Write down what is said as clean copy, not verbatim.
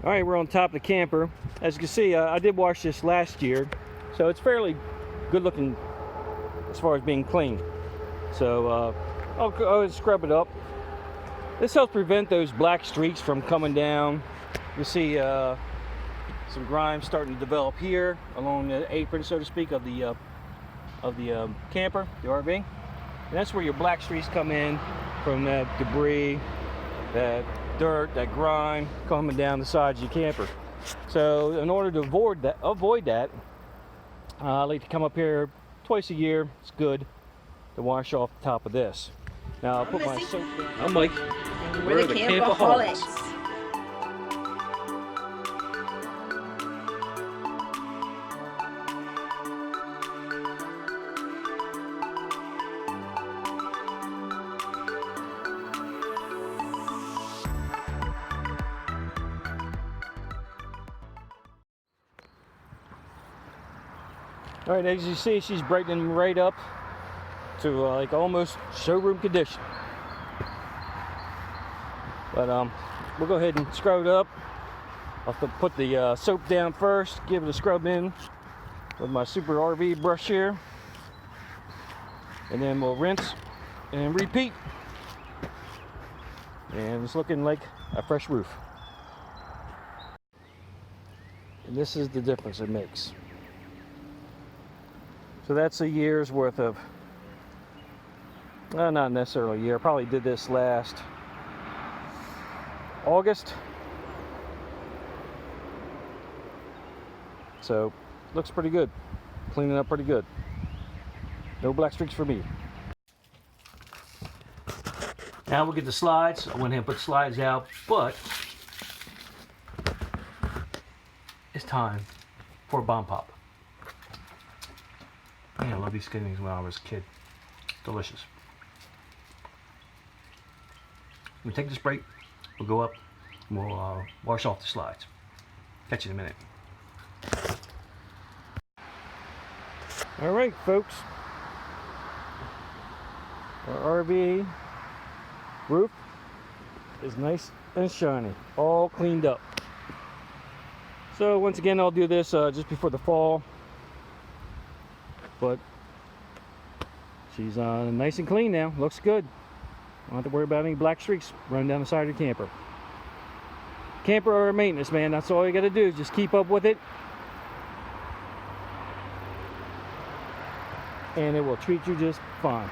All right, we're on top of the camper. As you can see, I did wash this last year, so it's fairly good looking as far as being clean. So I'll go and scrub it up. This helps prevent those black streaks from coming down. You see some grime starting to develop here along the apron, so to speak, of the camper, the RV. And that's where your black streaks come in from that debris, that dirt, that grime coming down the sides of your camper. So in order to avoid that, I like to come up here twice a year. It's good to wash off the top of this. Now I'll put my soap down. I'm Mike. We're the Campoholics. All right, as you see, she's brightening right up to like almost showroom condition. But we'll go ahead and scrub it up. I'll have to put the soap down first, give it a scrub in with my super RV brush here, and then we'll rinse and repeat. And it's looking like a fresh roof. And this is the difference it makes. So that's a year's worth of, not necessarily a year, I probably did this last August. So looks pretty good, cleaning up pretty good. No black streaks for me. Now we'll get the slides. I went ahead and put slides out, but it's time for a bomb pop. Man, I love these skinnies when I was a kid. Delicious. We take this break, we'll go up, and we'll wash off the slides. Catch you in a minute. All right, folks. Our RV roof is nice and shiny, all cleaned up. So once again, I'll do this just before the fall. But she's nice and clean now. Looks good. Don't have to worry about any black streaks running down the side of your camper. Camper or maintenance, man. That's all you got to do. Just keep up with it, and it will treat you just fine.